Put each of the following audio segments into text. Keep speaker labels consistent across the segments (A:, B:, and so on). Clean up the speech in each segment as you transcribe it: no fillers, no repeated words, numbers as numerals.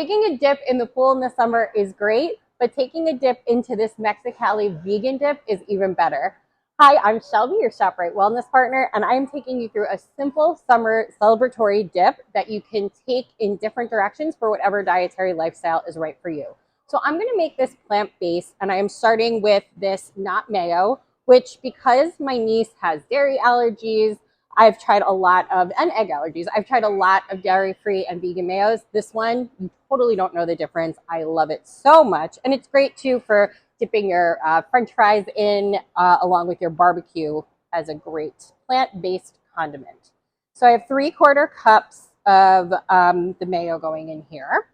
A: Taking a dip in the pool in the summer is great, but taking a dip into this Mexicali vegan dip is even better. Hi, I'm Shelby, your ShopRite wellness partner, and I am taking you through a simple summer celebratory dip that you can take in different directions for whatever dietary lifestyle is right for you. So I'm going to make this plant-based, and I am starting with this not mayo, which because my niece has dairy allergies, I've tried a lot of, and egg allergies. I've tried a lot of dairy-free and vegan mayos. This one, you totally don't know the difference. I love it so much. And it's great too for dipping your French fries in along with your barbecue as a great plant-based condiment. So I have 3/4 cups of the mayo going in here.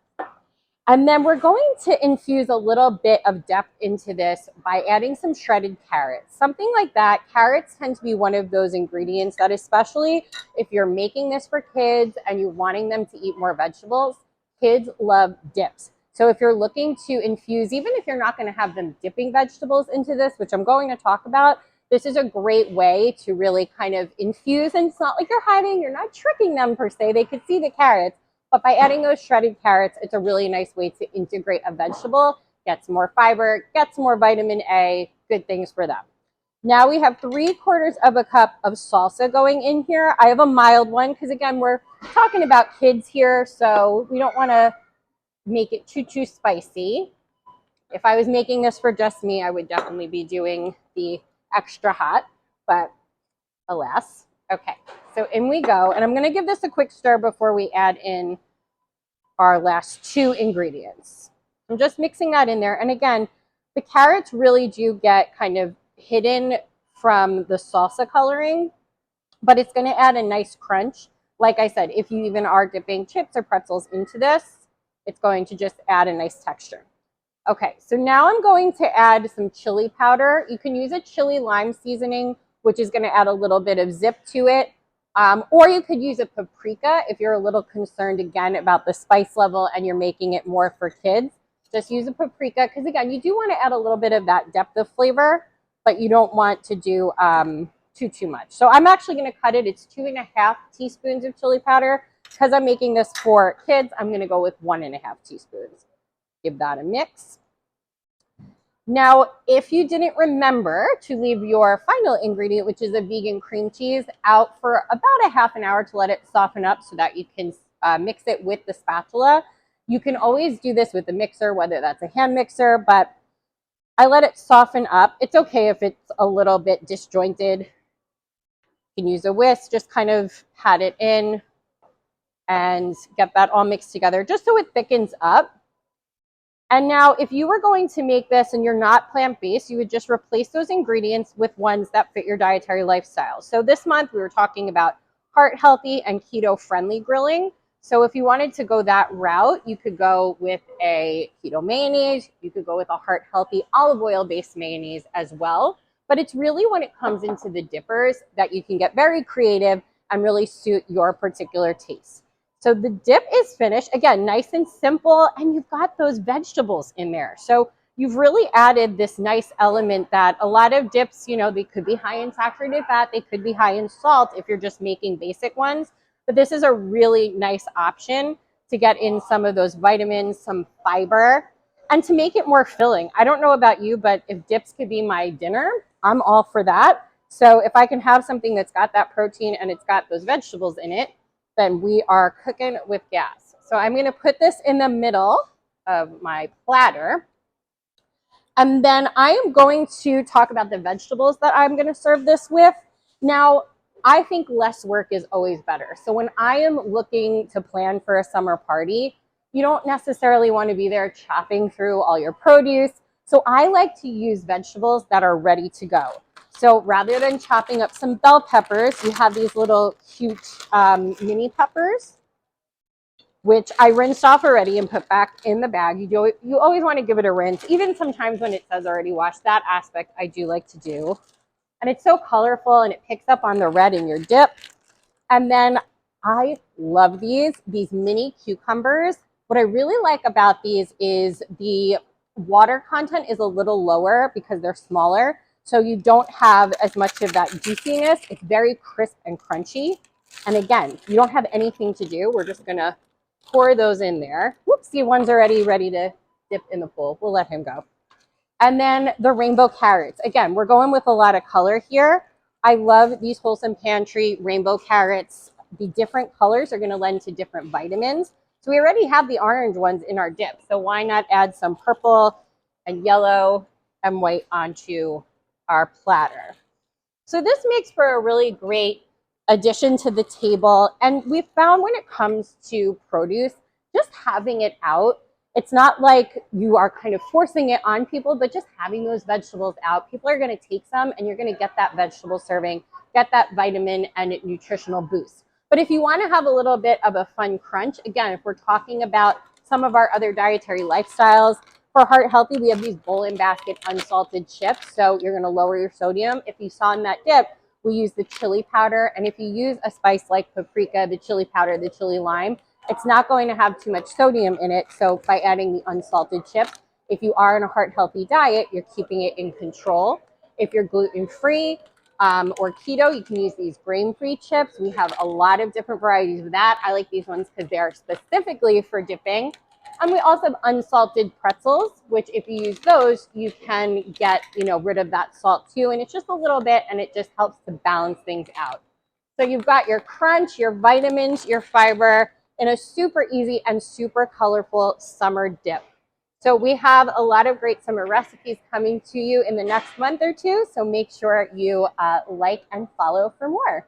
A: And then we're going to infuse a little bit of depth into this by adding some shredded carrots. Something like that. Carrots tend to be one of those ingredients that, especially if you're making this for kids and you're wanting them to eat more vegetables, kids love dips. So if you're looking to infuse, even if you're not going to have them dipping vegetables into this, which I'm going to talk about, this is a great way to really kind of infuse. And it's not like you're not tricking them per se. They could see the carrots. But by adding those shredded carrots, it's a really nice way to integrate a vegetable, gets more fiber, gets more vitamin A, good things for them. Now we have 3/4 of a cup of salsa going in here. I have a mild one because, again, we're talking about kids here, so we don't want to make it too spicy. If I was making this for just me, I would definitely be doing the extra hot, but alas. Okay, so in we go. And I'm going to give this a quick stir before we add in our last 2 ingredients. I'm just mixing that in there. And again, the carrots really do get kind of hidden from the salsa coloring, but it's going to add a nice crunch. Like I said, if you even are dipping chips or pretzels into this, it's going to just add a nice texture. Okay, so now I'm going to add some chili powder. You can use a chili lime seasoning, which is going to add a little bit of zip to it. Or you could use a paprika if you're a little concerned, again, about the spice level and you're making it more for kids. Just use a paprika because, again, you do want to add a little bit of that depth of flavor, but you don't want to do too much. So I'm actually going to cut it. It's 2.5 teaspoons of chili powder. Because I'm making this for kids, I'm going to go with 1.5 teaspoons. Give that a mix. Now, if you didn't remember to leave your final ingredient, which is a vegan cream cheese, out for about a half an hour to let it soften up so that you can mix it with the spatula, you can always do this with a mixer, whether that's a hand mixer, but I let it soften up. It's okay if it's a little bit disjointed. You can use a whisk, just kind of pat it in and get that all mixed together just so it thickens up. And now if you were going to make this and you're not plant-based, you would just replace those ingredients with ones that fit your dietary lifestyle. So this month we were talking about heart healthy and keto friendly grilling. So if you wanted to go that route, you could go with a keto mayonnaise. You could go with a heart healthy olive oil based mayonnaise as well. But it's really when it comes into the dippers that you can get very creative and really suit your particular taste. So the dip is finished. Again, nice and simple, and you've got those vegetables in there. So you've really added this nice element that a lot of dips, they could be high in saturated fat, they could be high in salt if you're just making basic ones. But this is a really nice option to get in some of those vitamins, some fiber, and to make it more filling. I don't know about you, but if dips could be my dinner, I'm all for that. So if I can have something that's got that protein and it's got those vegetables in it, then we are cooking with gas. So I'm going to put this in the middle of my platter. And then I am going to talk about the vegetables that I'm going to serve this with. Now, I think less work is always better. So when I am looking to plan for a summer party, you don't necessarily want to be there chopping through all your produce. So I like to use vegetables that are ready to go. So rather than chopping up some bell peppers, you have these little cute mini peppers, which I rinsed off already and put back in the bag. You always want to give it a rinse. Even sometimes when it says already washed, that aspect I do like to do. And it's so colorful and it picks up on the red in your dip. And then I love these mini cucumbers. What I really like about these is the water content is a little lower because they're smaller. So you don't have as much of that juiciness. It's very crisp and crunchy. And again, you don't have anything to do. We're just going to pour those in there. Whoopsie, one's already ready to dip in the pool. We'll let him go. And then the rainbow carrots. Again, we're going with a lot of color here. I love these Wholesome Pantry rainbow carrots. The different colors are going to lend to different vitamins. So we already have the orange ones in our dip. So why not add some purple and yellow and white onto our platter? So this makes for a really great addition to the table. And we've found when it comes to produce, just having it out, it's not like you are kind of forcing it on people, but just having those vegetables out, people are going to take some and you're going to get that vegetable serving, get that vitamin and nutritional boost. But if you want to have a little bit of a fun crunch, again, if we're talking about some of our other dietary lifestyles, for Heart Healthy, we have these bowl and basket unsalted chips. So you're going to lower your sodium. If you saw in that dip, we use the chili powder. And if you use a spice like paprika, the chili powder, the chili lime, it's not going to have too much sodium in it. So by adding the unsalted chip, if you are on a heart healthy diet, you're keeping it in control. If you're gluten-free or keto, you can use these grain-free chips. We have a lot of different varieties of that. I like these ones because they are specifically for dipping. And we also have unsalted pretzels, which if you use those, you can get, rid of that salt too. And it's just a little bit, and it just helps to balance things out. So you've got your crunch, your vitamins, your fiber in a super easy and super colorful summer dip. So we have a lot of great summer recipes coming to you in the next month or two. So make sure you like and follow for more.